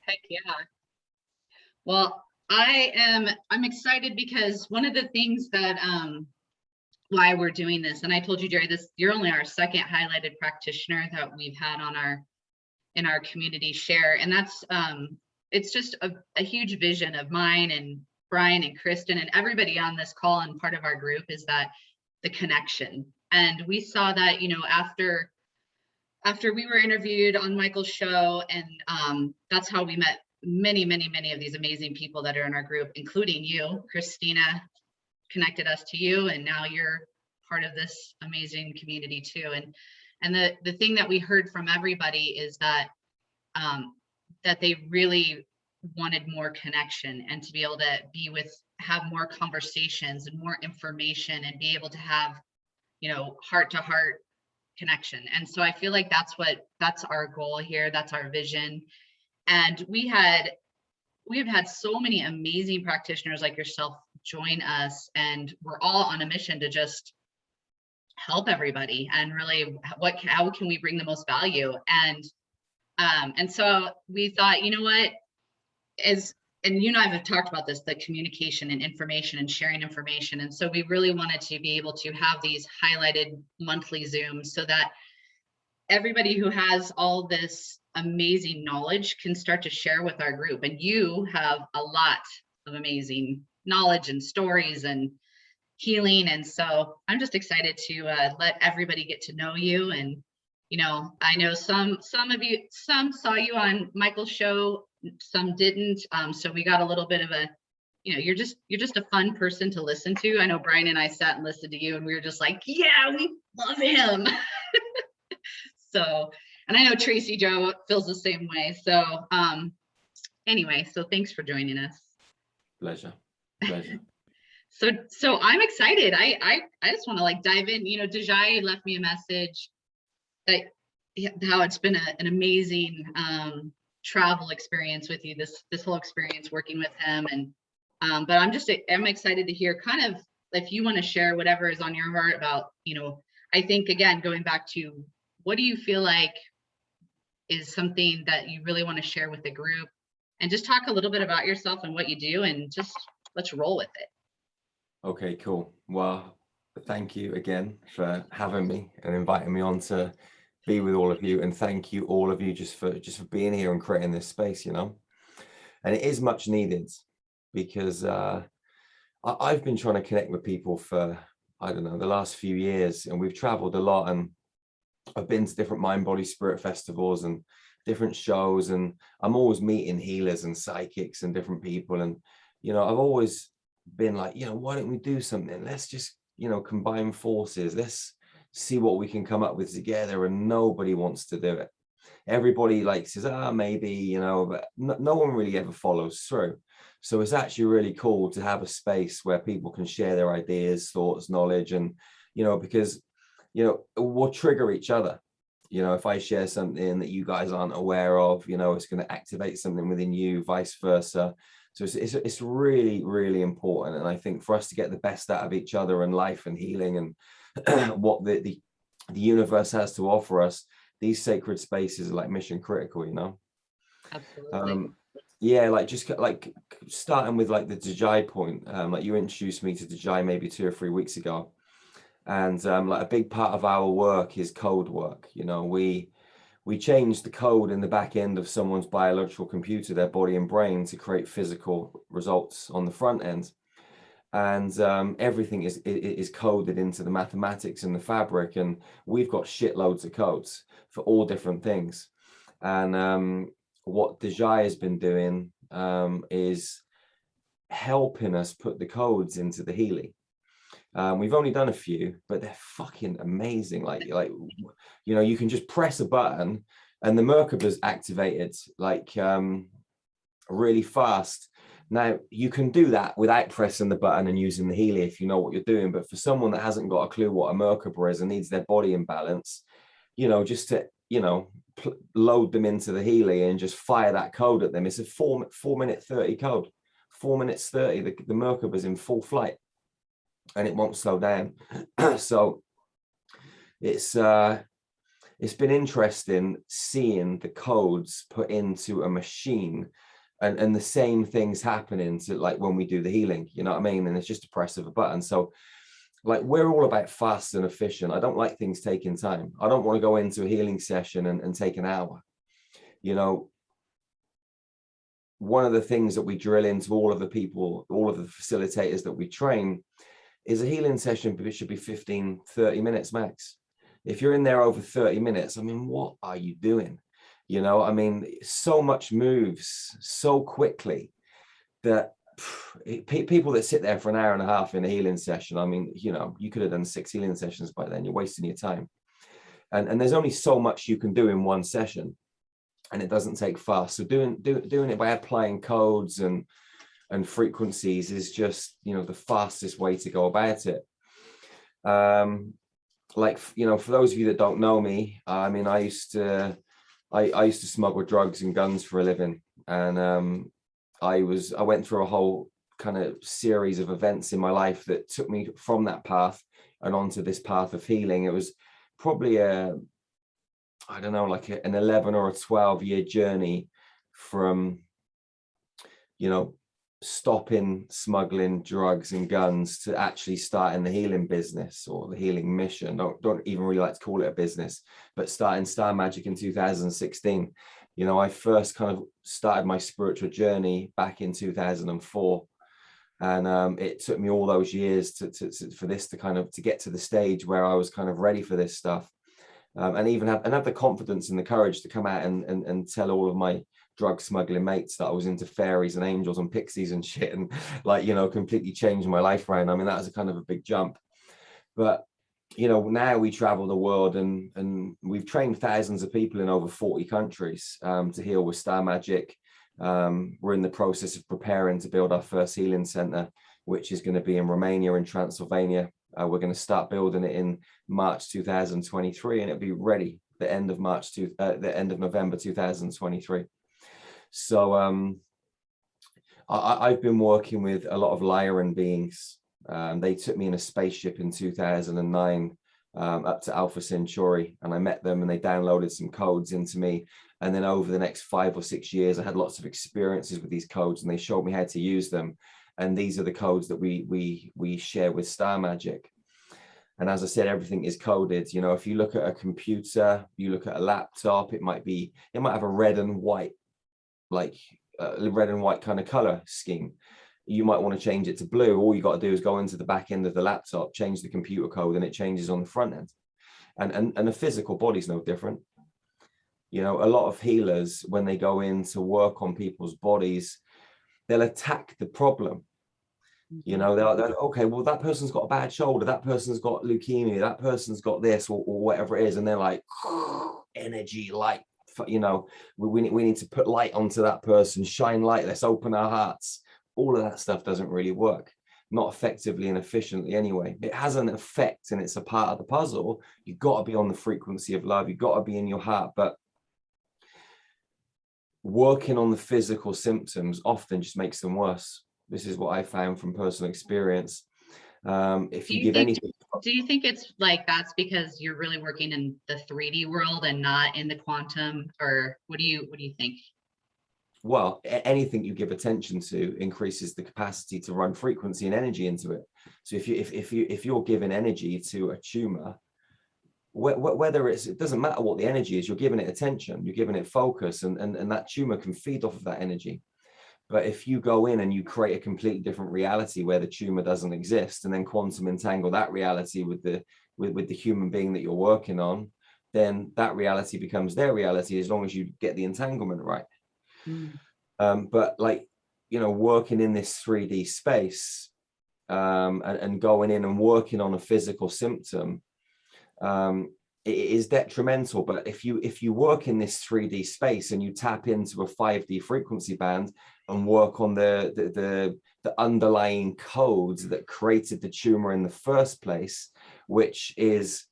Heck yeah. Well, I'm excited because one of the things that why we're doing this, and I told you, Jerry, this you're only our second highlighted practitioner that we've had on our in our community share. And that's it's just a huge vision of mine and Brian and Kristen and everybody on this call and part of our group is that the connection. And we saw that, after we were interviewed on Michael's show, and that's how we met many of these amazing people that are in our group, including you. Christina connected us to you, and now you're part of this amazing community too. And the thing that we heard from everybody is that that they really wanted more connection and to be able to have more conversations and more information and be able to have, heart to heart connection. And so I feel like that's our goal here. That's our vision. And we've had so many amazing practitioners like yourself join us, and we're all on a mission to just help everybody and really how can we bring the most value. And so we thought, what and you and I have talked about this, the communication and information and sharing information. And so we really wanted to be able to have these highlighted monthly Zooms so that everybody who has all this amazing knowledge can start to share with our group. And you have a lot of amazing knowledge and stories and healing. And so I'm just excited to let everybody get to know you. And, I know some saw you on Michael's show, some didn't. So we got a little bit of a, you're just a fun person to listen to. I know Brian and I sat and listened to you and we were just like, yeah, we love him. So, and I know Tracy Joe feels the same way. So anyway, so thanks for joining us. Pleasure. So I'm excited. I just want to dive in. Dejai left me a message that how it's been an amazing travel experience with you, this whole experience working with him. And but I'm excited to hear kind of if you want to share whatever is on your heart about, I think again, going back to what do you feel like is something that you really want to share with the group, and just talk a little bit about yourself and what you do, and just let's roll with it. Okay, cool. Well, thank you again for having me and inviting me on to be with all of you, and thank you all of you just for being here and creating this space, and it is much needed because I've been trying to connect with people for, I don't know, the last few years, and we've traveled a lot, and I've been to different mind, body, spirit festivals and different shows, and I'm always meeting healers and psychics and different people. And, I've always been like, why don't we do something? Let's just, combine forces. Let's see what we can come up with together. And nobody wants to do it. Everybody says, maybe, but no one really ever follows through. So it's actually really cool to have a space where people can share their ideas, thoughts, knowledge, and, because we'll trigger each other. If I share something that you guys aren't aware of, it's going to activate something within you, vice versa. So it's really, really important. And I think for us to get the best out of each other and life and healing and what the universe has to offer us, these sacred spaces are mission critical, Absolutely. Yeah, just starting with the Dejai point, you introduced me to Dejai maybe 2 or 3 weeks ago. And a big part of our work is code work. We change the code in the back end of someone's biological computer, their body and brain, to create physical results on the front end. And everything is coded into the mathematics and the fabric. And we've got shitloads of codes for all different things. And what Dejai has been doing is helping us put the codes into the Healy. We've only done a few, but they're fucking amazing. You can just press a button and the Merkaba's activated really fast. Now you can do that without pressing the button and using the Healy if you know what you're doing. But for someone that hasn't got a clue what a Merkaba is and needs their body in balance, just to load them into the Healy and just fire that code at them. It's a 4-minute 30 code. 4 minutes 30. The Merkaba's in full flight. And it won't slow down. So it's it's been interesting seeing the codes put into a machine, and the same things happening to like when we do the healing, you know what I mean? And it's just a press of a button. So like, we're all about fast and efficient. I don't like things taking time. I don't want to go into a healing session and take an hour. You know, one of the things that we drill into all of the people, all of the facilitators that we train, is a healing session, but it should be 15, 30 minutes max. If you're in there over 30 minutes, I mean, what are you doing? You know, I mean, so much moves so quickly that people that sit there for an hour and a half in a healing session, I mean, you know, you could have done 6 healing sessions by then. You're wasting your time. And there's only so much you can do in one session, and it doesn't take fast. So doing it by applying codes and frequencies is just, you know, the fastest way to go about it. Like, you know, for those of you that don't know me, I mean, I used to smuggle drugs and guns for a living, and I went through a whole kind of series of events in my life that took me from that path and onto this path of healing. It was probably I don't know, like an 11 or a 12-year journey from, you know, stopping smuggling drugs and guns to actually starting the healing business or the healing mission. Don't even really like to call it a business, but starting Star Magic in 2016. You know, I first kind of started my spiritual journey back in 2004. And it took me all those years for this to kind of to get to the stage where I was kind of ready for this stuff. And even have the confidence and the courage to come out and tell all of my drug smuggling mates that I was into fairies and angels and pixies and shit, and like, you know, completely changed my life around. I mean, that was a kind of a big jump. But, you know, now we travel the world and we've trained thousands of people in over 40 countries to heal with Star Magic. We're in the process of preparing to build our first healing center, which is going to be in Romania and Transylvania. We're going to start building it in March 2023, and it'll be ready the end of November 2023. So I've been working with a lot of Lyran beings. They took me in a spaceship in 2009 up to Alpha Centauri, and I met them and they downloaded some codes into me. And then over the next 5 or 6 years, I had lots of experiences with these codes, and they showed me how to use them. And these are the codes that we share with Star Magic. And as I said, everything is coded. You know, if you look at a computer, you look at a laptop, it might have a red and white, like red and white kind of color scheme. You might want to change it to blue. All you got to do is go into the back end of the laptop, change the computer code, and it changes on the front end. And the physical body's no different. You know, a lot of healers, when they go in to work on people's bodies, they'll attack the problem. You know, they're okay, well, that person's got a bad shoulder, that person's got leukemia, that person's got this, or whatever it is. And they're like, energy, light, you know, we need to put light onto that person, shine light, let's open our hearts. All of that stuff doesn't really work, not effectively and efficiently anyway. It has an effect and it's a part of the puzzle. You've got to be on the frequency of love. You've got to be in your heart. But working on the physical symptoms often just makes them worse. This is what I found from personal experience. If you give anything. Do you think it's like that's because you're really working in the 3D world and not in the quantum, or what do you think? Well, anything you give attention to increases the capacity to run frequency and energy into it. So if you're giving energy to a tumor, whether it doesn't matter what the energy is, you're giving it attention, you're giving it focus, and that tumor can feed off of that energy. But if you go in and you create a completely different reality where the tumor doesn't exist, and then quantum entangle that reality with the human being that you're working on, then that reality becomes their reality as long as you get the entanglement right. But like, you know, working in this 3D space and going in and working on a physical symptom, it is detrimental. But if you work in this 3D space and you tap into a 5D frequency band and work on the underlying codes that created the tumor in the first place, which is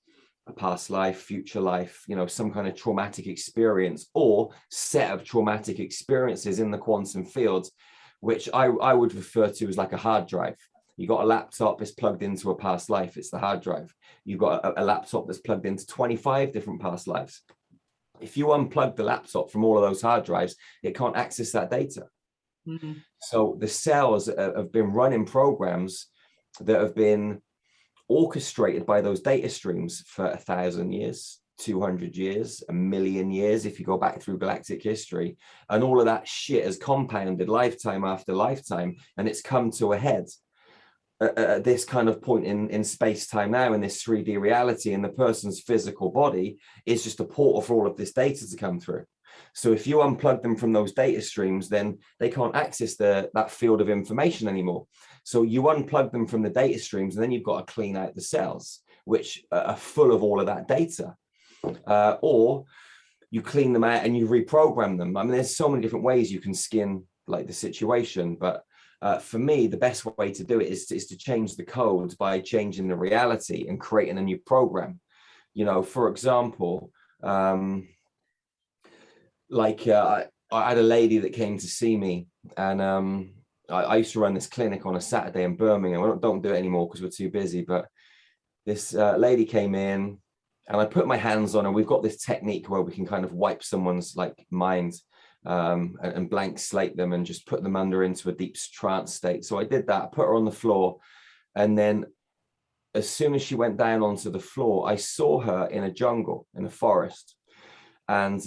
a past life, future life, you know, some kind of traumatic experience or set of traumatic experiences in the quantum field, which I would refer to as like a hard drive. You got a laptop that's plugged into a past life, it's the hard drive. You've got a laptop that's plugged into 25 different past lives. If you unplug the laptop from all of those hard drives, it can't access that data. Mm-hmm. So the cells have been running programs that have been orchestrated by those data streams for 1,000 years, 200 years, 1,000,000 years, if you go back through galactic history. And all of that shit has compounded lifetime after lifetime, and it's come to a head at this kind of point in space-time now, in this 3D reality, and the person's physical body is just a portal for all of this data to come through. So if you unplug them from those data streams, then they can't access that field of information anymore. So you unplug them from the data streams, and then you've got to clean out the cells, which are full of all of that data. Or you clean them out and you reprogram them. I mean, there's so many different ways you can skin like the situation, but for me, the best way to do it is to change the code by changing the reality and creating a new program. You know, for example, I had a lady that came to see me, and I used to run this clinic on a Saturday in Birmingham. I don't do it anymore because we're too busy, but this lady came in and I put my hands on her. We've got this technique where we can kind of wipe someone's like mind and blank slate them and just put them into a deep trance state. So I did that, I put her on the floor, and then as soon as she went down onto the floor, I saw her in a jungle, in a forest, and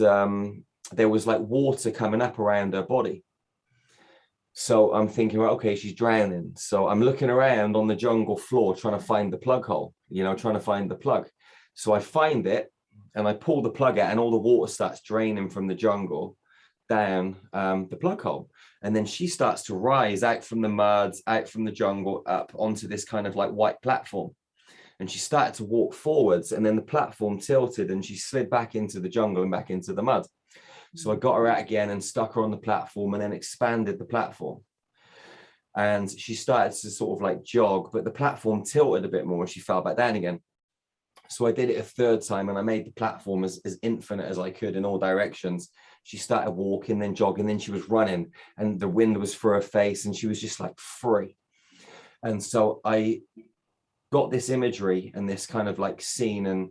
there was like water coming up around her body. So I'm thinking, well, okay, she's drowning. So I'm looking around on the jungle floor trying to find the plug hole, you know, trying to find the plug. So I find it and I pull the plug out, and all the water starts draining from the jungle down the plug hole. And then she starts to rise out from the mud, out from the jungle, up onto this kind of like white platform. And she started to walk forwards, and then the platform tilted and she slid back into the jungle and back into the mud. So I got her out again and stuck her on the platform and then expanded the platform. And she started to sort of like jog, but the platform tilted a bit more and she fell back down again. So I did it a third time, and I made the platform as infinite as I could in all directions. She started walking, then jogging, then she was running, and the wind was through her face and she was just like free. And so I got this imagery and this kind of like scene, and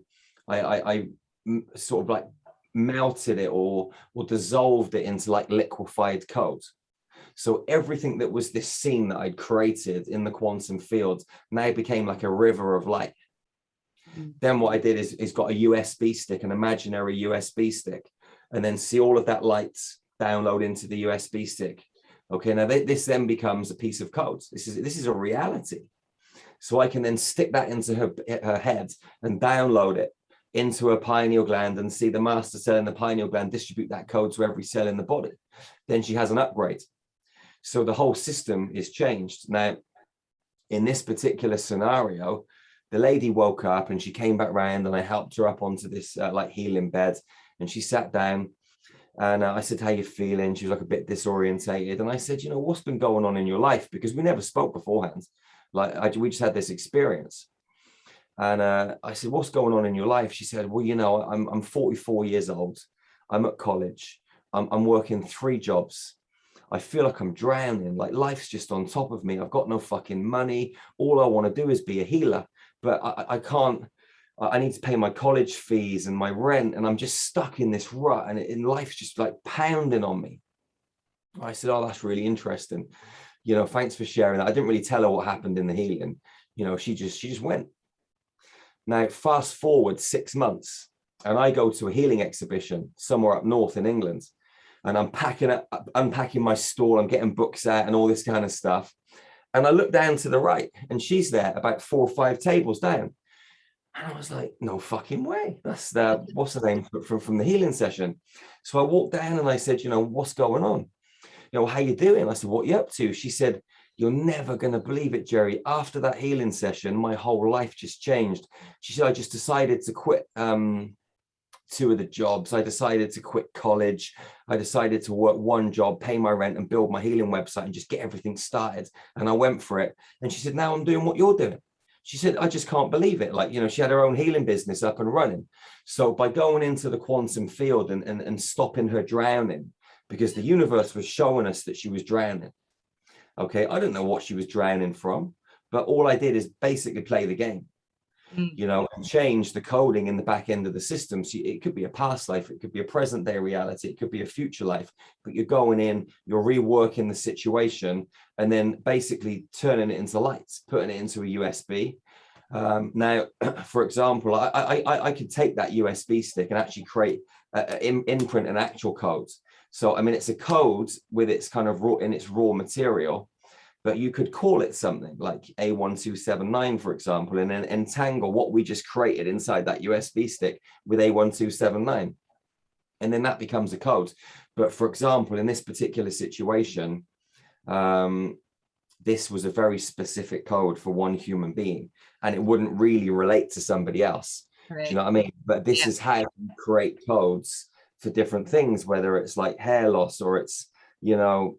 I sort of like melted it or dissolved it into like liquefied code. So everything that was this scene that I'd created in the quantum field now became like a river of light. Then what I did is got a USB stick, an imaginary USB stick, and then see all of that light download into the USB stick. Okay, now this then becomes a piece of code. This is a reality. So I can then stick that into her head and download it into her pineal gland and see the master cell in the pineal gland distribute that code to every cell in the body. Then she has an upgrade. So the whole system is changed. Now, in this particular scenario, the lady woke up and she came back round, and I helped her up onto this like healing bed, and she sat down, and I said, how you feeling? She was like a bit disorientated. And I said, you know, what's been going on in your life? Because we never spoke beforehand. Like we just had this experience. And I said, what's going on in your life? She said, well, you know, I'm 44 years old. I'm at college. I'm working 3 jobs. I feel like I'm drowning. Like life's just on top of me. I've got no fucking money. All I want to do is be a healer, but I can't. I need to pay my college fees and my rent, and I'm just stuck in this rut, and life's just like pounding on me. I said, oh, that's really interesting. You know, thanks for sharing that. I didn't really tell her what happened in the healing. You know, she just went. Now, fast forward 6 months, and I go to a healing exhibition somewhere up north in England, and I'm unpacking my stall, I'm getting books out and all this kind of stuff. And I look down to the right, and she's there about 4 or 5 tables down. And I was like, no fucking way. That's what's the name from the healing session. So I walked down and I said, you know, what's going on? You know, how you doing? I said, what are you up to? She said, you're never going to believe it, Jerry. After that healing session, my whole life just changed. She said, I just decided to quit 2 of the jobs. I decided to quit college. I decided to work 1 job, pay my rent, and build my healing website and just get everything started. And I went for it. And she said, now I'm doing what you're doing. She said, I just can't believe it. Like, you know, she had her own healing business up and running. So by going into the quantum field and stopping her drowning, because the universe was showing us that she was drowning. Okay, I don't know what she was drowning from, but all I did is basically play the game, you know, and change the coding in the back end of the system. So it could be a past life, it could be a present day reality, it could be a future life, but you're going in, you're reworking the situation, and then basically turning it into lights, putting it into a USB. Now, for example, I could take that USB stick and actually create imprint an actual code. So, I mean, it's a code with its kind of raw, in its raw material, but you could call it something like A1279, for example, and then entangle what we just created inside that USB stick with A1279. And then that becomes a code. But for example, in this particular situation, this was a very specific code for one human being, and it wouldn't really relate to somebody else. Right. Do you know what I mean? But this is how you create codes for different things, whether it's like hair loss or it's, you know,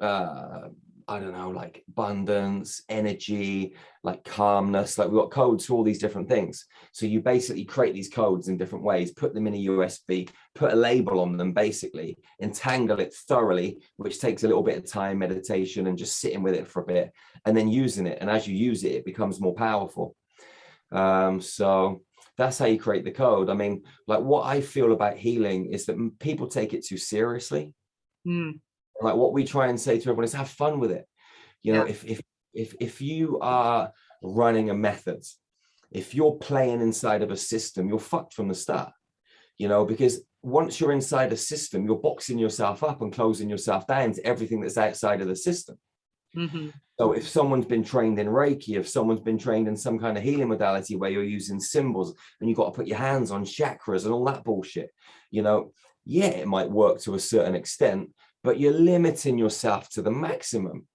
I don't know, like abundance, energy, like calmness, like we've got codes for all these different things. So you basically create these codes in different ways, put them in a USB, put a label on them, basically entangle it thoroughly, which takes a little bit of time, meditation, and just sitting with it for a bit, and then using it. And as you use it, it becomes more powerful. So that's how you create the code. I mean, like what I feel about healing is that people take it too seriously. Like what we try and say to everyone is have fun with it. You know, if you are running a method, if you're playing inside of a system, you're fucked from the start, you know, because once you're inside a system, you're boxing yourself up and closing yourself down to everything that's outside of the system. So if someone's been trained in Reiki, if someone's been trained in some kind of healing modality where you're using symbols and you've got to put your hands on chakras and all that bullshit, you know, yeah, it might work to a certain extent, but you're limiting yourself to the maximum.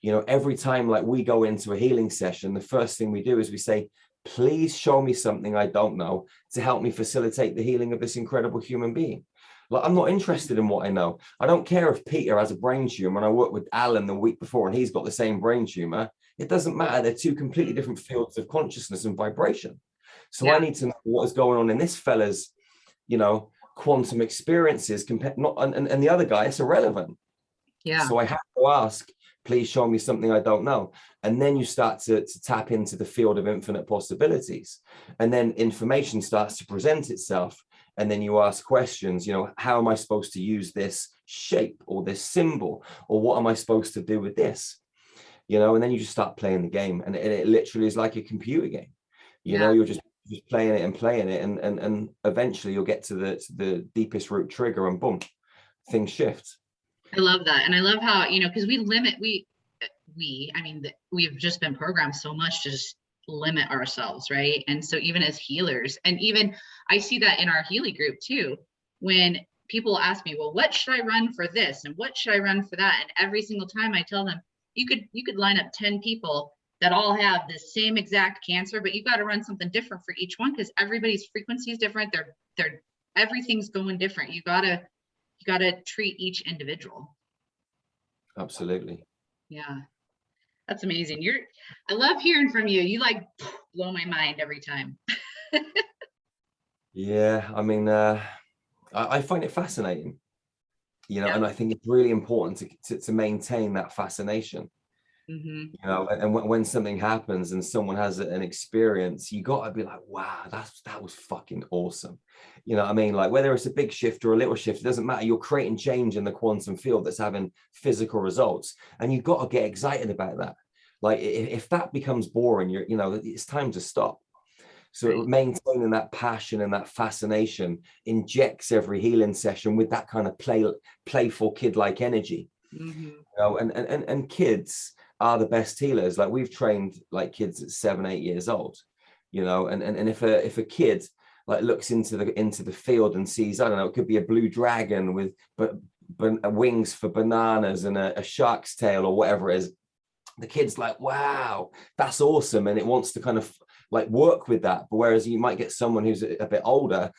You know, every time like we go into a healing session, the first thing we do is we say, please show me something I don't know to help me facilitate the healing of this incredible human being. Like, I'm not interested in what I know. I don't care if Peter has a brain tumor and I worked with Alan the week before and he's got the same brain tumor. It doesn't matter. They're two completely different fields of consciousness and vibration. So I need to know what is going on in this fella's, you know, quantum experiences compared not and the other guy, it's irrelevant. So I have to ask, please show me something I don't know. And then you start to tap into the field of infinite possibilities, and then information starts to present itself, and then you ask questions, you know, how am I supposed to use this shape or this symbol, or what am I supposed to do with this, you know? And then you just start playing the game, and it literally is like a computer game, you know. You're just playing it and playing it, and eventually you'll get to the deepest root trigger, and boom, things shift. I love that. And I love how, you know, because we've just been programmed so much to just limit ourselves, right? And so even as healers, and even I see that in our Healy group too, when people ask me, well, what should I run for this? And what should I run for that? And every single time I tell them, you could line up 10 people that all have the same exact cancer, but you've got to run something different for each one, because everybody's frequency is different. They're everything's going different. You gotta treat each individual. Absolutely. Yeah, that's amazing. I love hearing from you. You like blow my mind every time. Yeah, I mean, I find it fascinating, you know, and I think it's really important to maintain that fascination. You know, and when something happens and someone has an experience, you got to be like, wow, that was fucking awesome. You know what I mean? Like, whether it's a big shift or a little shift, it doesn't matter. You're creating change in the quantum field that's having physical results, and you've got to get excited about that. Like, if that becomes boring, you know, it's time to stop. So maintaining that passion and that fascination injects every healing session with that kind of playful kid-like energy. You know, and kids are the best healers. Like, we've trained like kids at 7, 8 years old, you know, and if a kid like looks into the field and sees, I don't know, it could be a blue dragon with wings for bananas and a shark's tail or whatever it is, the kid's like, wow, that's awesome, and it wants to kind of like work with that. But whereas you might get someone who's a bit older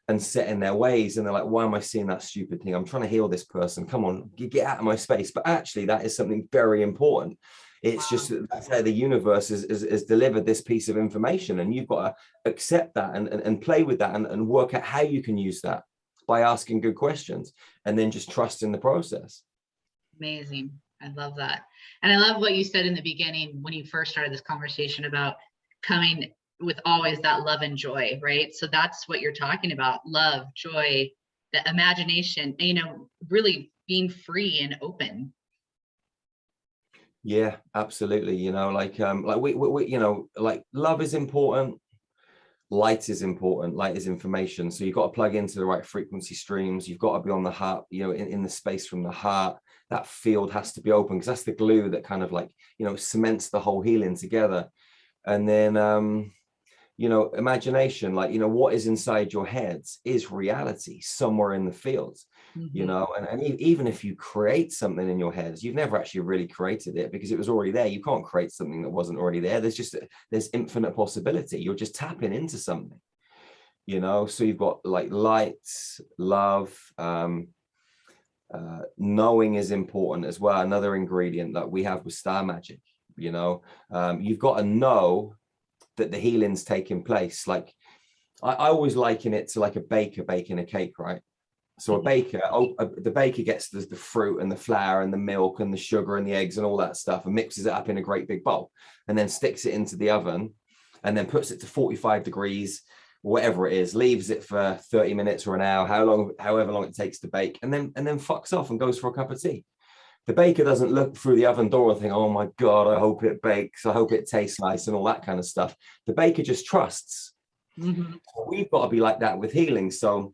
and set in their ways, and they're like, why am I seeing that stupid thing? I'm trying to heal this person. Come on, get out of my space. But actually, that is something very important. It's just that's how the universe is delivered this piece of information, and you've got to accept that and play with that and work out how you can use that by asking good questions, and then just trust in the process. Amazing. I love that. And I love what you said in the beginning when you first started this conversation about coming with always that love and joy, right? So that's what you're talking about, love, joy, the imagination, you know, really being free and open. Yeah, absolutely. You know, like we you know, like love is important. Light is important. Light is information. So you've got to plug into the right frequency streams. You've got to be on the heart, you know, in the space from the heart. That field has to be open because that's the glue that kind of like, you know, cements the whole healing together. And then, you know, imagination, like, you know, what is inside your heads is reality somewhere in the field, you know, and even if you create something in your heads, you've never actually really created it because it was already there. You can't create something that wasn't already there. There's infinite possibility. You're just tapping into something, you know. So you've got like light, love, knowing is important as well. Another ingredient that we have with star magic, you know, you've got to know that the healing's taking place. Like I always liken it to like a baker baking a cake, right? So a baker, the baker gets the fruit and the flour and the milk and the sugar and the eggs and all that stuff and mixes it up in a great big bowl and then sticks it into the oven and then puts it to 45 degrees, whatever it is, leaves it for 30 minutes or an hour, however long it takes to bake, and then fucks off and goes for a cup of tea. The baker doesn't look through the oven door and think, oh my God, I hope it bakes. I hope it tastes nice and all that kind of stuff. The baker just trusts. So we've got to be like that with healing. So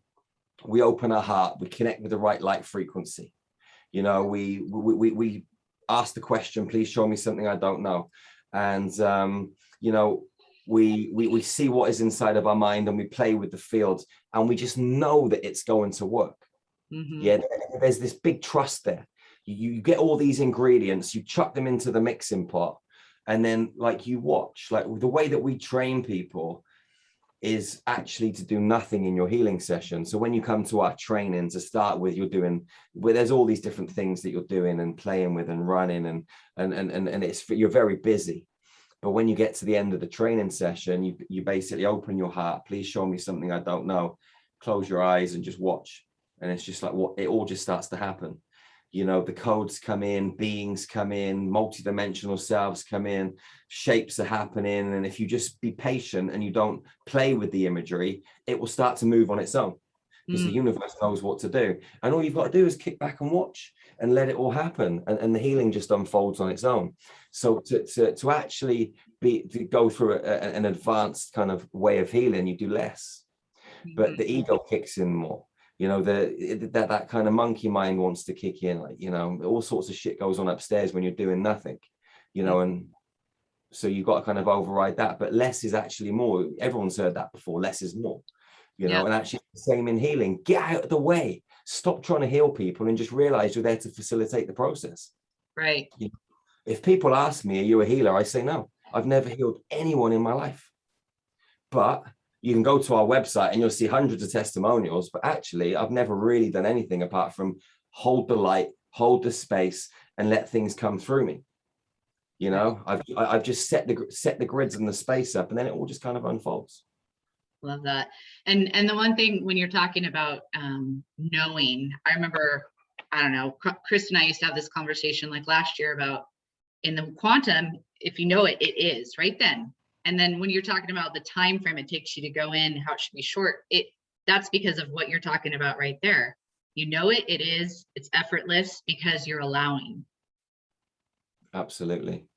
we open our heart, we connect with the right light frequency. You know, we ask the question, please show me something I don't know. And, you know, we see what is inside of our mind and we play with the field and we just know that it's going to work. Yeah, there's this big trust there. You get all these ingredients, you chuck them into the mixing pot, and then like you watch, like the way that we train people is actually to do nothing in your healing session. So when you come to our training to start with, you're doing where there's all these different things that you're doing and playing with and running and it's you're very busy. But when you get to the end of the training session, you basically open your heart, please show me something I don't know, close your eyes and just watch. And it's just like what it all just starts to happen. You know, the codes come in, beings come in, multidimensional selves come in, shapes are happening. And if you just be patient and you don't play with the imagery, it will start to move on its own because the universe knows what to do. And all you've got to do is kick back and watch and let it all happen. And the healing just unfolds on its own. So to actually to go through an advanced kind of way of healing, you do less, but the ego kicks in more. You know, that kind of monkey mind wants to kick in, like, you know, all sorts of shit goes on upstairs when you're doing nothing, you know, and so you've got to kind of override that. But less is actually more. Everyone's heard that before. Less is more, you know, and actually the same in healing. Get out of the way. Stop trying to heal people and just realize you're there to facilitate the process. Right. You know, if people ask me, are you a healer? I say, no, I've never healed anyone in my life. But you can go to our website and you'll see hundreds of testimonials, but actually I've never really done anything apart from hold the light, hold the space and let things come through me. You know, I've just set the grids and the space up and then it all just kind of unfolds. Love that. And the one thing when you're talking about knowing, I remember, I don't know, Chris and I used to have this conversation like last year about in the quantum, if you know it, it is right then. And then when you're talking about the time frame it takes you to go in, how it should be short, that's because of what you're talking about right there. You know it, it is, it's effortless because you're allowing. Absolutely.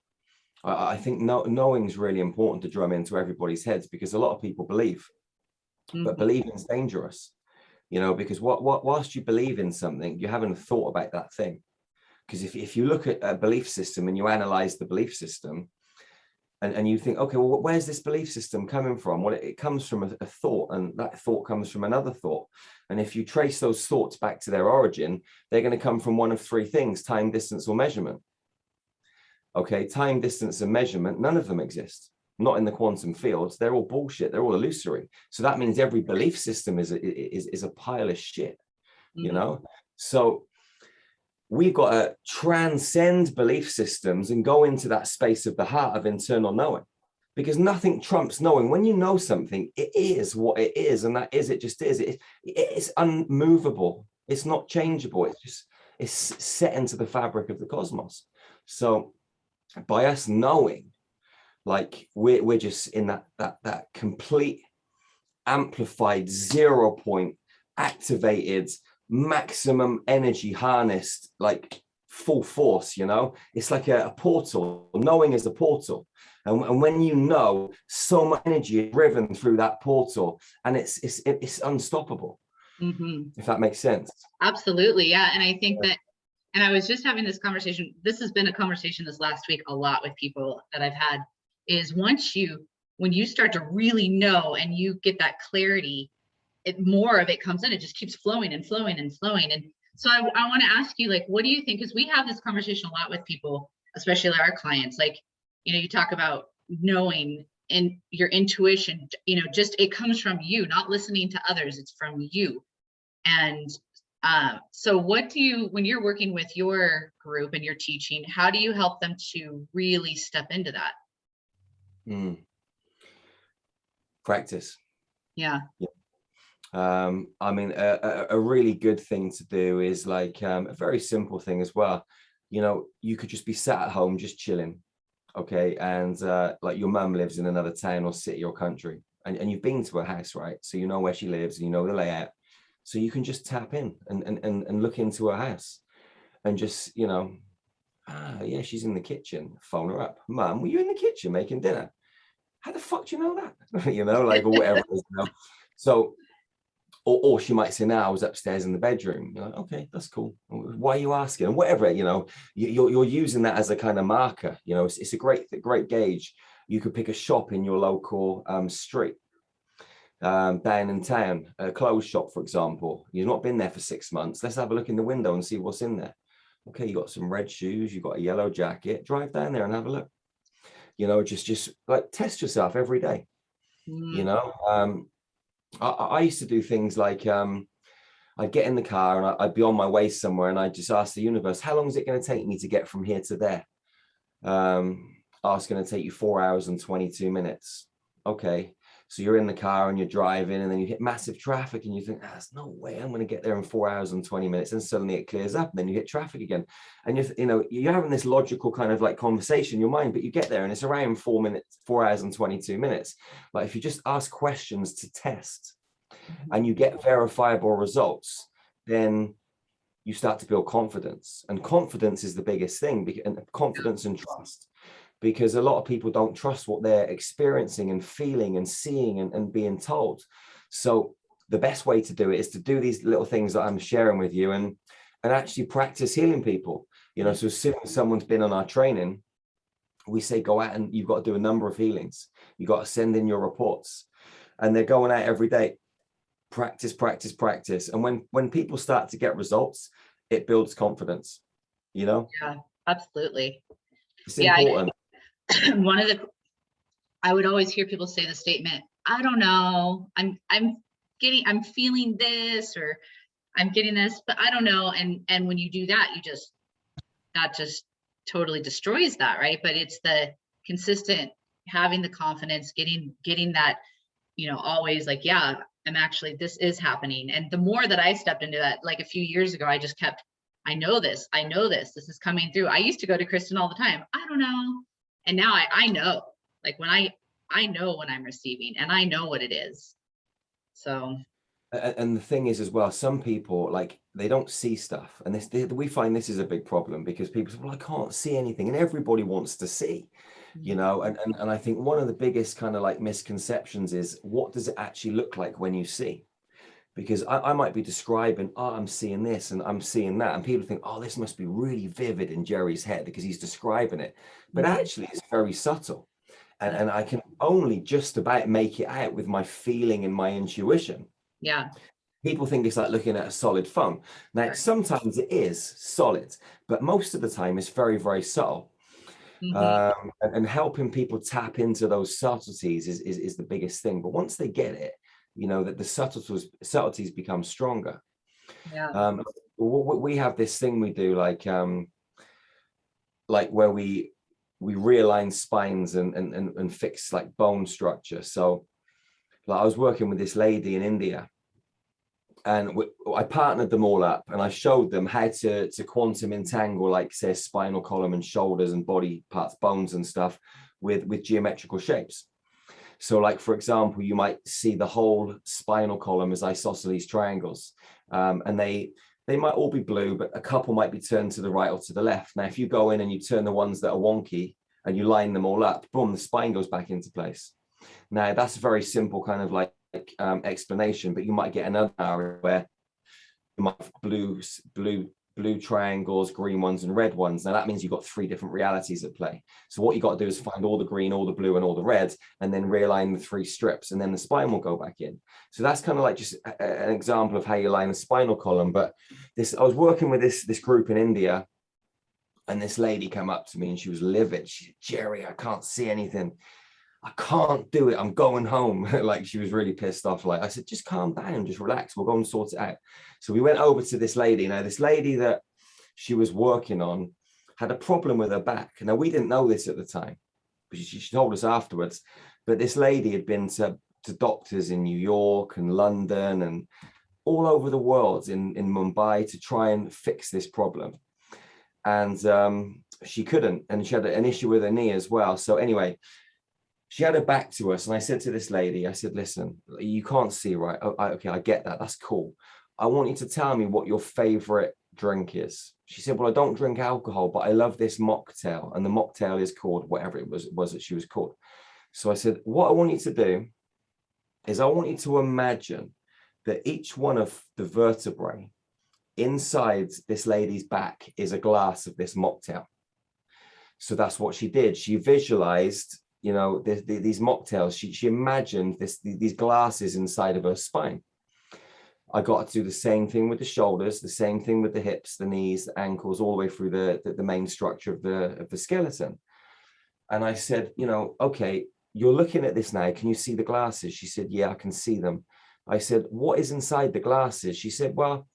I think knowing is really important to drum into everybody's heads because a lot of people believe, but believing is dangerous, you know, because whilst you believe in something, you haven't thought about that thing. Because if you look at a belief system and you analyze the belief system, and you think, okay, well, where's this belief system coming from? Well, it comes from a thought, and that thought comes from another thought. And if you trace those thoughts back to their origin, they're going to come from one of three things: time, distance, or measurement. Okay, time, distance, and measurement, none of them exist. Not in the quantum fields. They're all bullshit. They're all illusory. So that means every belief system is a pile of shit, you know? So we've got to transcend belief systems and go into that space of the heart of internal knowing, because nothing trumps knowing. When you know something, it is what it is, and that is, it just is. It's unmovable. It's not changeable. It's set into the fabric of the cosmos. So by us knowing, like we're just in that complete amplified 0 point activated maximum energy harnessed, like full force, you know, it's like a portal. Knowing is a portal, and when you know, so much energy is driven through that portal, and it's unstoppable. If that makes sense. Absolutely, yeah. And I think that, and I was just having this conversation, this has been a conversation this last week a lot with people that I've had, is when you start to really know and you get that clarity, more of it comes in, it just keeps flowing and flowing and flowing. And so I want to ask you, like, what do you think? Because we have this conversation a lot with people, especially our clients, like, you know, you talk about knowing and your intuition, you know, just, it comes from you, not listening to others, it's from you. And so what do you, when you're working with your group and you're teaching, how do you help them to really step into that? Practice. Yeah. I mean, a really good thing to do is like a very simple thing as well. You know, you could just be sat at home, just chilling. Okay. And like your mum lives in another town or city or country, and you've been to her house, right? So you know where she lives and you know the layout. So you can just tap in and look into her house and just, you know, yeah, she's in the kitchen. Phone her up. Mum, were you in the kitchen making dinner? How the fuck do you know that? You know, like, or whatever it is, you know? So, or she might say, no, I was upstairs in the bedroom. You're like, okay, that's cool. Why are you asking? And whatever, you know, you're using that as a kind of marker. You know, it's a great gauge. You could pick a shop in your local street. Down in town, a clothes shop, for example. You've not been there for 6 months. Let's have a look in the window and see what's in there. Okay, you got some red shoes, you got a yellow jacket. Drive down there and have a look. You know, just like test yourself every day. You know, I used to do things like I'd get in the car and I'd be on my way somewhere, and I'd just ask the universe, how long is it going to take me to get from here to there? It's going to take you 4 hours and 22 minutes. Okay. So you're in the car and you're driving, and then you hit massive traffic and you think, there's no way I'm going to get there in 4 hours and 20 minutes. And suddenly it clears up, and then you hit traffic again. And you're having this logical kind of like conversation in your mind, but you get there and it's around 4 hours and 22 minutes. Like if you just ask questions to test and you get verifiable results, then you start to build confidence. And confidence is the biggest thing, and confidence and trust. Because a lot of people don't trust what they're experiencing and feeling and seeing and being told. So the best way to do it is to do these little things that I'm sharing with you and actually practice healing people. You know, so as soon as someone's been on our training, we say, go out and you've got to do a number of healings. You've got to send in your reports, and they're going out every day. Practice, practice, practice. And when people start to get results, it builds confidence, you know? Yeah, absolutely. It's important. I would always hear people say the statement, I don't know, I'm feeling this, or I'm getting this, but I don't know. And when you do that, that just totally destroys that, right? But it's the consistent, having the confidence, getting that, you know, always like, yeah, this is happening. And the more that I stepped into that, like a few years ago, I just kept, I know this is coming through. I used to go to Kristen all the time, I don't know. And now I know, like when I know when I'm receiving, and I know what it is. So. And the thing is as well, some people, like, they don't see stuff. And we find this is a big problem, because people say, well, I can't see anything. And everybody wants to see, you know, and I think one of the biggest kind of like misconceptions is, what does it actually look like when you see? Because I might be describing, I'm seeing this and I'm seeing that. And people think, this must be really vivid in Jerry's head because he's describing it. But actually, it's very subtle. And I can only just about make it out with my feeling and my intuition. Yeah. People think it's like looking at a solid phone. Now, sometimes it is solid, but most of the time it's very, very subtle. And helping people tap into those subtleties is the biggest thing. But once they get it, you know, that the subtleties become stronger. Yeah. We have this thing we do, like where we realign spines and fix like bone structure. So like I was working with this lady in India, And I partnered them all up, and I showed them how to quantum entangle, like say, spinal column and shoulders and body parts, bones and stuff with geometrical shapes. So like, for example, you might see the whole spinal column as isosceles triangles, and they might all be blue, but a couple might be turned to the right or to the left. Now, if you go in and you turn the ones that are wonky and you line them all up, boom, the spine goes back into place. Now, that's a very simple kind of like explanation, but you might get another area where you might have blue triangles, green ones, and red ones. Now that means you've got 3 different realities at play. So what you got to do is find all the green, all the blue, and all the red, and then realign the 3 strips, and then the spine will go back in. So that's kind of like just an example of how you line the spinal column. But I was working with this group in India, and this lady came up to me and she was livid. She said, "Jerry, I can't see anything. I can't do it. I'm going home." Like, she was really pissed off. Like, I said, "Just calm down, just relax. We'll go and sort it out." So we went over to this lady. Now, this lady that she was working on had a problem with her back. Now, we didn't know this at the time, but she told us afterwards. But this lady had been to doctors in New York and London and all over the world, in Mumbai, to try and fix this problem. And she couldn't. And she had an issue with her knee as well. So anyway, she had her back to us, and I said to this lady, I said, "Listen, you can't see, right? Okay, I get that. That's cool. I want you to tell me what your favorite drink is." She said, "Well, I don't drink alcohol, but I love this mocktail, and the mocktail is called," whatever it was that she was called. So I said, "What I want you to do is I want you to imagine that each one of the vertebrae inside this lady's back is a glass of this mocktail." So that's what she did. She visualized, you know, these mocktails. She imagined these glasses inside of her spine. I got to do the same thing with the shoulders, the same thing with the hips, the knees, the ankles, all the way through the main structure of the skeleton. And I said, you know, "Okay, you're looking at this now. Can you see the glasses?" She said, "Yeah, I can see them." I said, "What is inside the glasses?" She said, "Well,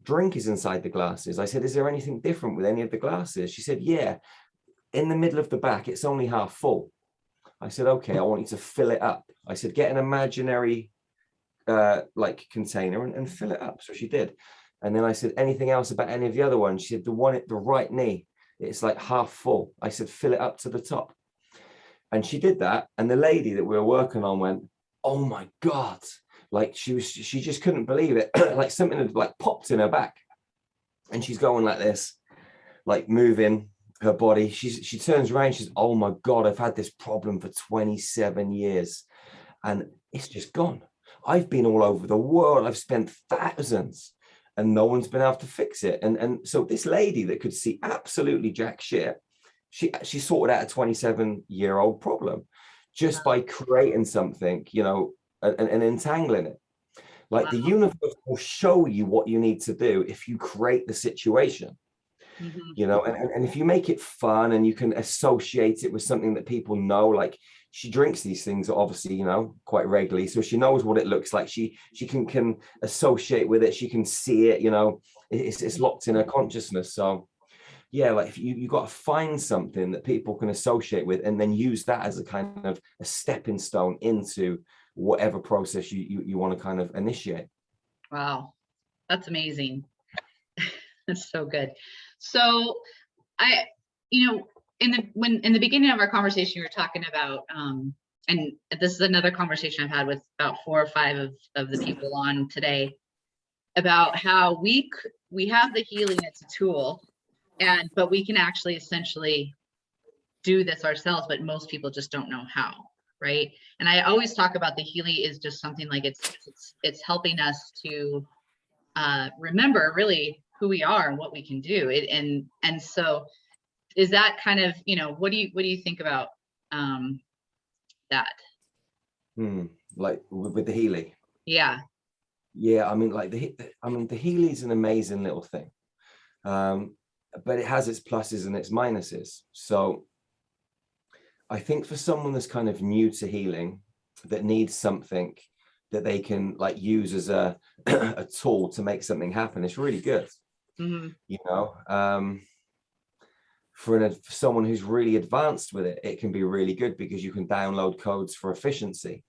drink is inside the glasses." I said, "Is there anything different with any of the glasses?" She said, "Yeah, in the middle of the back, it's only half full." I said, "Okay, I want you to fill it up." I said, "Get an imaginary like container and fill it up." So she did. And then I said, "Anything else about any of the other ones?" She said, "The one at the right knee, it's like half full." I said, "Fill it up to the top." And she did that. And the lady that we were working on went, "Oh my God." Like, she just couldn't believe it. Like something had like popped in her back. And she's going like this, like moving her body. She turns around, she says, "Oh my God, I've had this problem for 27 years and it's just gone. I've been all over the world. I've spent thousands and no one's been able to fix it." And so this lady that could see absolutely jack shit, she sorted out a 27-year-old problem just by creating something, you know, and entangling it. Like, the universe will show you what you need to do if you create the situation. You know, and if you make it fun and you can associate it with something that people know. Like, she drinks these things obviously, you know, quite regularly, so she knows what it looks like. She can associate with it. She can see it, you know, it's locked in her consciousness. So yeah, like, if you got to find something that people can associate with and then use that as a kind of a stepping stone into whatever process you want to kind of initiate. Wow, that's amazing. That's so good. So you know, in the beginning of our conversation, you were talking about, and this is another conversation I've had with about 4 or 5 of the people on today, about how we have the healing. It's a tool, but we can actually essentially do this ourselves, but most people just don't know how, right? And I always talk about the Healy is just something like it's helping us to remember really who we are and what we can do. And so is that kind of, you know, what do you think about that? Like with the Healy? Yeah. I mean, like the Healy is an amazing little thing, but it has its pluses and its minuses. So I think for someone that's kind of new to healing, that needs something that they can like use as a a tool to make something happen, it's really good. You know, for someone who's really advanced with it, it can be really good because you can download codes for efficiency.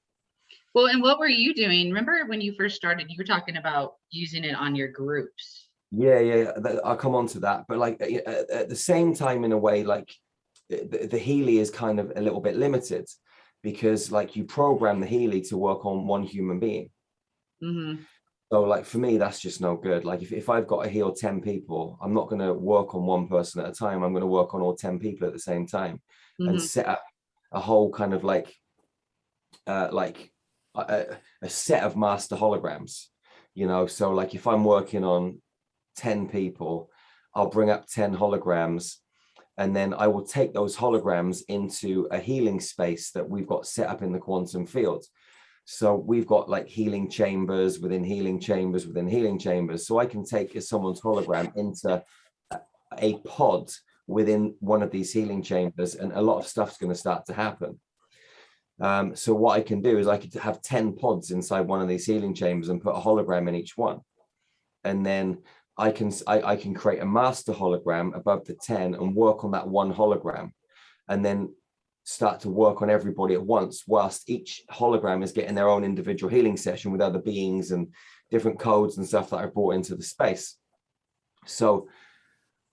Well, and what were you doing? Remember when you first started, you were talking about using it on your groups. Yeah, I'll come on to that. But like at the same time, in a way, like the Healy is kind of a little bit limited because like you program the Healy to work on one human being. Mm-hmm. So like for me, that's just no good. Like if I've got to heal 10 people, I'm not going to work on one person at a time. I'm going to work on all 10 people at the same time and Mm-hmm. set up a whole kind of like a set of master holograms, you know. So like if I'm working on 10 people, I'll bring up 10 holograms, and then I will take those holograms into a healing space that we've got set up in the quantum field. So we've got like healing chambers within healing chambers within healing chambers. So I can take someone's hologram into a pod within one of these healing chambers, and a lot of stuff's going to start to happen. So what I can do is I could have 10 pods inside one of these healing chambers and put a hologram in each one. And then I can create a master hologram above the 10 and work on that one hologram, and then start to work on everybody at once, whilst each hologram is getting their own individual healing session with other beings and different codes and stuff that I brought into the space. So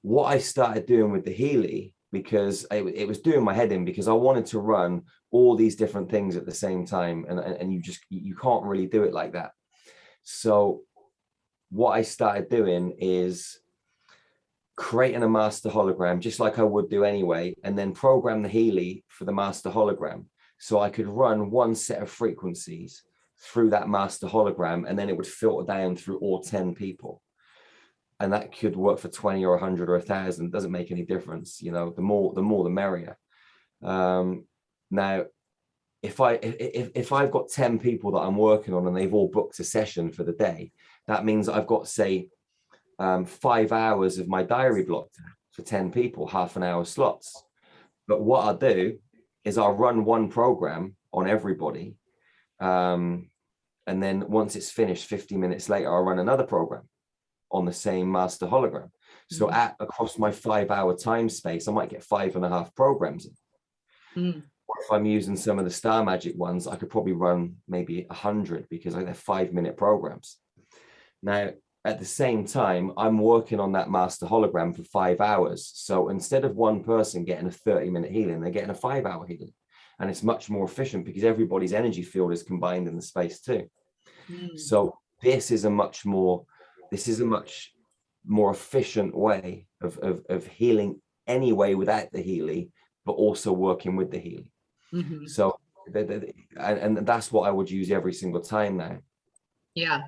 what I started doing with the Healy, because it was doing my head in, because I wanted to run all these different things at the same time, and you can't really do it like that. So what I started doing is creating a master hologram, just like I would do anyway, and then program the Healy for the master hologram. So I could run one set of frequencies through that master hologram, and then it would filter down through all 10 people. And that could work for 20 or 100 or 1,000, doesn't make any difference. You know, the more the merrier. Now, if I've got 10 people that I'm working on and they've all booked a session for the day, that means I've got, say, 5 hours of my diary blocked for 10 people, half an hour slots. But what I'll do is I'll run one program on everybody. And then once it's finished, 50 minutes later, I'll run another program on the same master hologram. So across my 5 hour time space, I might get 5.5 programs in. Mm-hmm. Or if I'm using some of the Star Magic ones, I could probably run maybe 100, because they're 5-minute programs. Now, at the same time, I'm working on that master hologram for 5 hours. So instead of one person getting a 30-minute healing, they're getting a 5-hour healing. And it's much more efficient because everybody's energy field is combined in the space too. Mm-hmm. So this is a much more efficient way of healing anyway without the Healy, but also working with the Healy. Mm-hmm. So and that's what I would use every single time now. Yeah.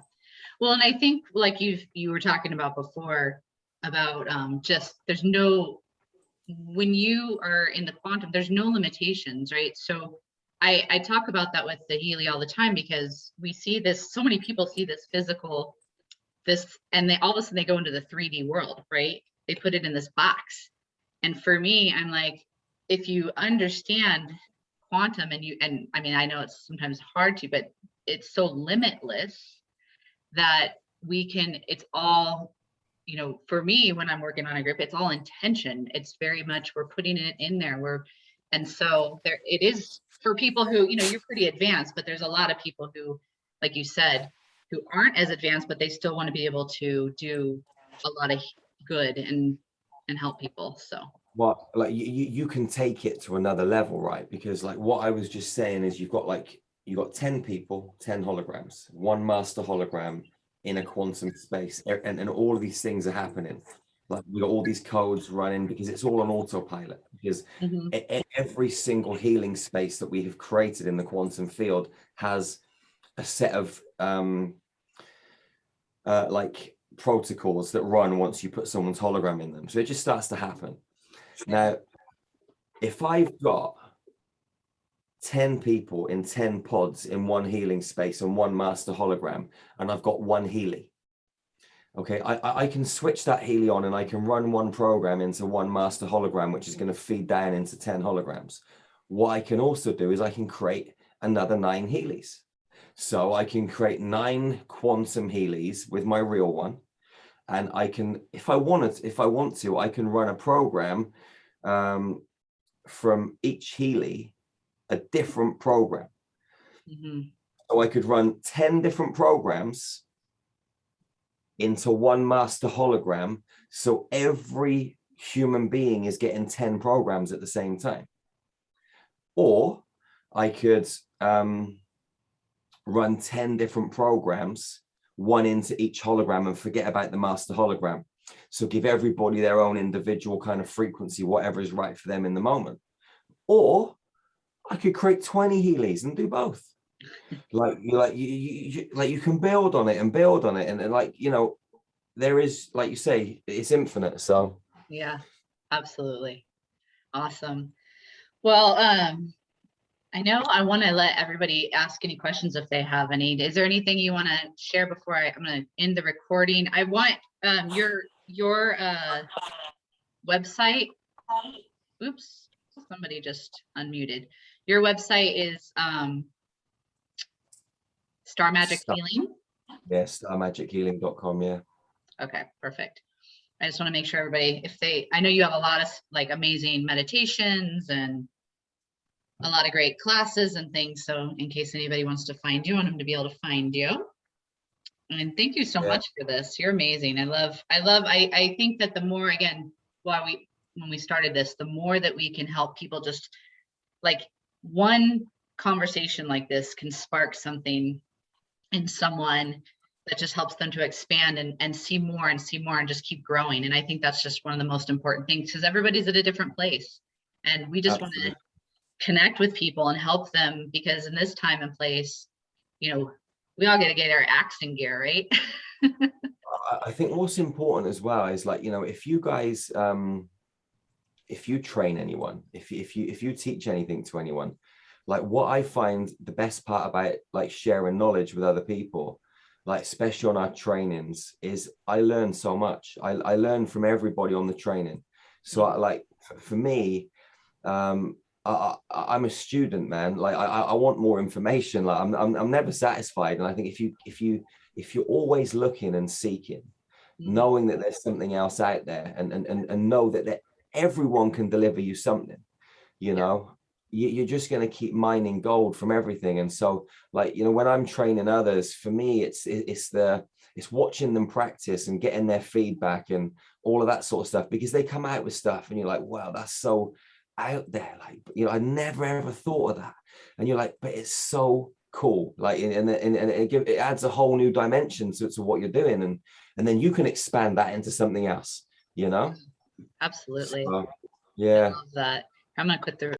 Well, and I think like you were talking about before about just there's no, when you are in the quantum, there's no limitations, right? So I talk about that with the Healy all the time, because we see this, so many people see this physical, and they all of a sudden they go into the 3D world, right? They put it in this box. And for me, I'm like, if you understand quantum, and I mean, I know it's sometimes hard to, but it's so limitless that it's all, for me, when I'm working on a group, it's all intention. It's very much, we're putting it in there. And so there it is for people who, you're pretty advanced, but there's a lot of people who, like you said, who aren't as advanced, but they still want to be able to do a lot of good and help people. So. Well, like you can take it to another level, right? Because like what I was just saying is you got 10 people, 10 holograms, one master hologram in a quantum space, and all of these things are happening. Like we got all these codes running because it's all on autopilot, because every single healing space that we have created in the quantum field has a set of like protocols that run once you put someone's hologram in them. So it just starts to happen. Now, if I've got 10 people in 10 pods in one healing space and one master hologram, and I've got one Healy, okay, I can switch that Healy on and I can run one program into one master hologram, which is going to feed down into 10 holograms. What I can also do is I can create another 9 Healys. So I can create 9 quantum Healys with my real one. And I can, if I want to, I can run a program from each Healy, a different program. So I could run 10 different programs into one master hologram. So every human being is getting 10 programs at the same time. Or I could run 10 different programs, one into each hologram, and forget about the master hologram. So give everybody their own individual kind of frequency, whatever is right for them in the moment. Or I could create 20 Healys and do both. Like you can build on it and build on it, and like, you know, there is, like you say, it's infinite. So Yeah, absolutely. Awesome. Well, I know I want to let everybody ask any questions if they have any. Is there anything you want to share before I'm going to end the recording? I want your website. Oops, somebody just unmuted. Your website is Star Magic Healing. Yes, starmagichealing.com. Yeah. Okay, perfect. I just want to make sure everybody, I know you have a lot of like amazing meditations and a lot of great classes and things. So in case anybody wants to find you, I want them to be able to find you. And thank you so much for this. You're amazing. I think that the more, again, when we started this, the more that we can help people, just like one conversation like this can spark something in someone that just helps them to expand and see more and see more and just keep growing. And I think that's just one of the most important things, because everybody's at a different place. And we just want to connect with people and help them, because in this time and place, you know, we all got to get our acts in gear, right? I think what's important as well is, like, you know, if you guys, if you train anyone, if you teach anything to anyone, like what I find the best part about like sharing knowledge with other people, like especially on our trainings, is I learn so much. I learn from everybody on the training. So like for me, I'm a student, man. Like I want more information. Like I'm never satisfied. And I think if you're always looking and seeking, knowing that there's something else out there, and know that everyone can deliver you something, you know, you're just going to keep mining gold from everything. And so, like, you know, when I'm training others, for me, it's watching them practice and getting their feedback and all of that sort of stuff, because they come out with stuff and you're like, wow, that's so out there. Like, you know, I never ever thought of that. And you're like, but it's so cool. Like, and it adds a whole new dimension to what you're doing. And then you can expand that into something else, you know? Absolutely. So, yeah. I love that. I'm going to quit the